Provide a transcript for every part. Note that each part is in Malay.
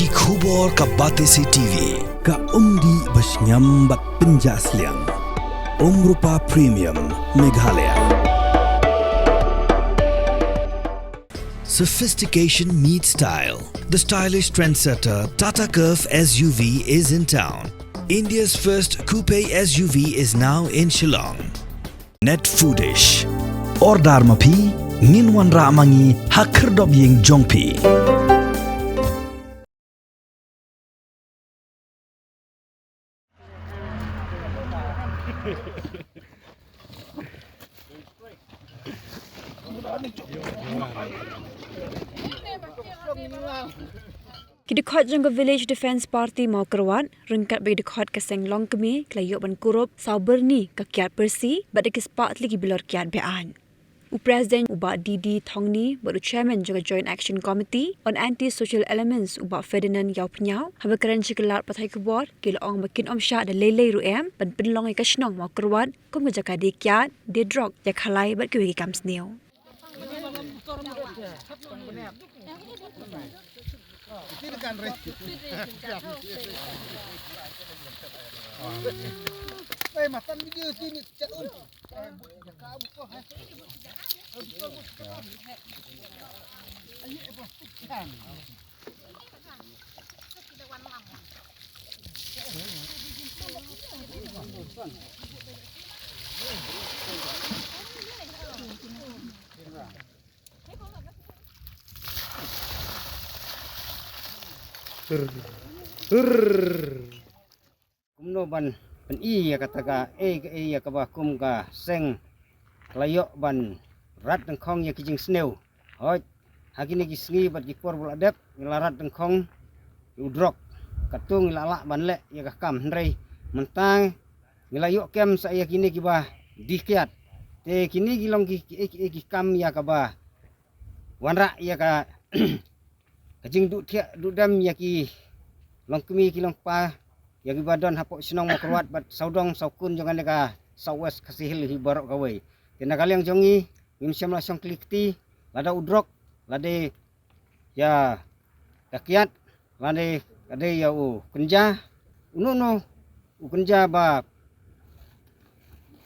Ki khubor ka Batesi TV. Ka umdi basnyambak penjaslian. Rupa Premium Meghalaya. Sophistication meets style. The stylish trendsetter Tata Curve SUV is in town. India's first coupe SUV is now in Shillong. Net Foodish. Ordar mapi, minwan ramangi hakerdob ying jongpi. Kidikot jangka Village Defence Party mau keruat, rengkat bagi dikot keseng long kemi, kelayuk ban kurup, sauber ni kakiat persi, bada kispat lagi bilor kiat bean. Presiden Ubak Didi Thongni, baru Chairman juga Joint Action Committee on Anti-Social Elements Ubak Ferdinand Yau Penyau, haba keren cikelar patai kebor, kila ong makin om syah dan lelai ruem, ban penlong ikan senong mau keruat, kum ngejaka dia kiat, dia drog, jak halai bat kewegi kam snew. Kumno ban iya kataga iya ka kum ka seng layok ban rat tengkong ya kijing snew hoj hakini kisngi bat jikor bol adep ngelarat tengkong udrok katung ilalak ban le ya ka kam hendrei mentang ngelayok kem saya kini kiba dikiat te kini gilong ki kam ya ka ba wanra ya ka kajing du dam ya ki long kemi ki long pa yang ibadon hapok sinong mo keruat bat saudong saukun jangan deka sawes kasih hi barok kawai tena kali yang jongi mimsyam la syong klikti lada udrok lade ya kakiat lade ya kenja uno kenja ba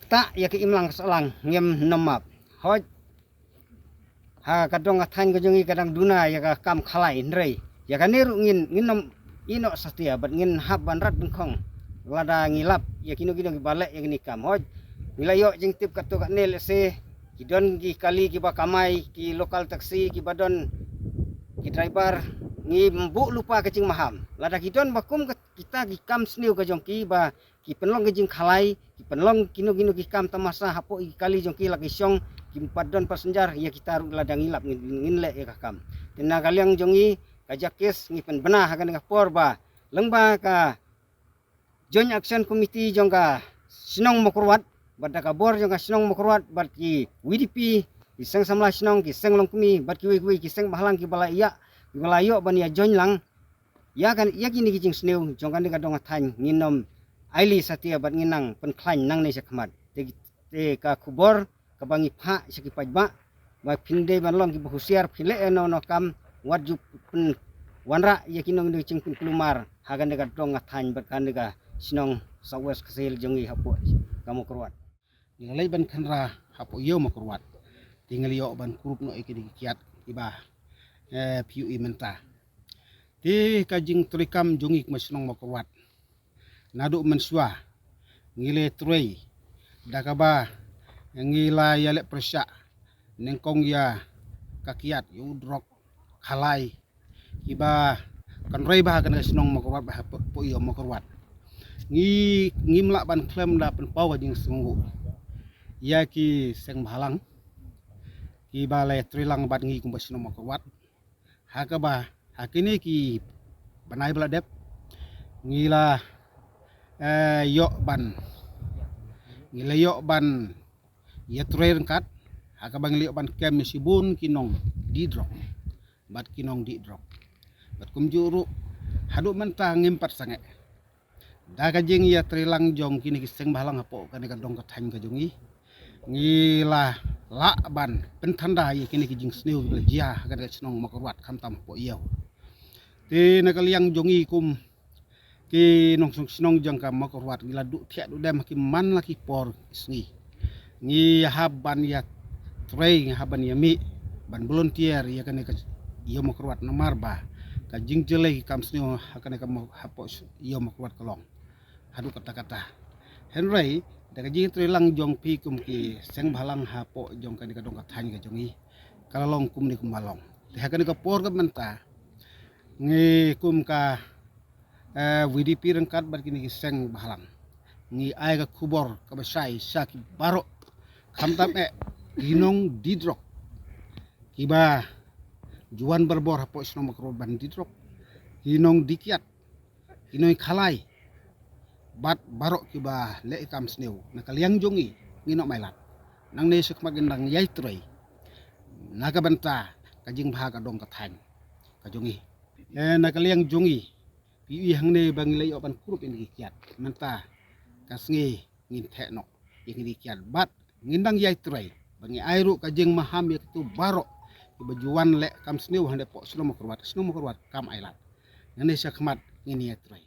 tak ya ki imlang salang ngem nemap hoj ha kadong athan ko jongi kadang duna ya ka kam khalai ndrei ya kaniru ngin inok setia bat ngin hab banrat bengkong lada ngilap ya kino balek ya gini kam hoj wilayok jeng tip katu kat nel se kidon ki kali ki bakamai ki lokal taksi ki badon ki driver ngi mbuk lupa kecing maham lada kidon bakum kita ki kam sniu ka jongki ba ki penlong ke jing khalai ki penlong kino ki kam tamasa hapo ki kali jongki lagi syong ki padon pasenjar ya kita lada ngilap ngin le ya kam tena kaliang jongi kajakis ngi pen benah akan dengan porba lengba ka Joint Action Committee jongka sinong mokurwat badda ka bor jongka sinong mokurwat bad ki WDP kiseng samla sinong kiseng longkumi bad ki wi kiseng bahlang ki balayo ban ya join lang ya kan ya kini kijing sneu jongka ni ka dong than nginom aili satia bad nginang pen klain nang ne sakmat te ka kubor ka bangi pha saki pajba ba phinde ban long ki buhusiar phile no kam wajib pun wanra ya kinong ni cingpun kelumar hagan dekat dong ngathan berkan dekat sinong sawes kesel jongi hapo kamu keruat nilai ban khanra hapo yo mo keruat tinggal yo ban kurup no ikidi kiat iba piu imenta ti kajing trikam jongi masnong mo keruat nadu mensua ngile trei dakaba ngila ya lek persya nengkong ya kakiat yu drok halai iba kan rei bah kan sinong makurwat bah po iyo makurwat ngi melak ban klem da pen pau jing sunggu ya ki seng balang ki balai trilang bat ngi kumba sinong makurwat haka bah hakini ki banai beladep ngila yok ban ya trei kat haka bang liok ban kem sibun kinong didrok bat kinong di drop bat kumjuru haduk mentah ngimpat sange daga jing ya trilang jong kini kiseng balang hapo kan dong kathang ka jongi ngila lakban pentanda ye kini kijing sneu belgia kada snong makurwat khantam po iyo Ti nakaliang jongi kum ki nong snong jang ka makorwat gila du thia du dem ki man la ki por sngi ni haban ya trei haban ya mi ban volunteer ya kan ka yo makorwat na marba ka jingjele kam snio hakane ka hapo yo makorwat kolong hadu kata-kata henry daga ji trei lang jong pi kum ki seng balang hapo jong ka dong ka than ka jongi kalalong kum ni kum balong hakane ka por ka menta ngi kum ka VDP rengkat bar kini seng bahalang ngi ai ka kubor ka basai saki baro khamtam dinong didrok kiba juan berbor hapo isno makro ban didrok hinong dikiat hinoi khalai bat baro kiba le kam sneu nakaliang jongi ngino mailat nang ne sukma gendang yai troi naga banta kajing bahaga dong kathan kajongi nakaliang jongi pi hang ne bang lei opan kurup ini kiat menta kasngi ngin thekno ini kiat bat ngindang yai trai bangi airu kajing maham ya tu baro bajuan le kam sneu hande po sno mokrwat kam ailat ngane sakmat ngini yai trai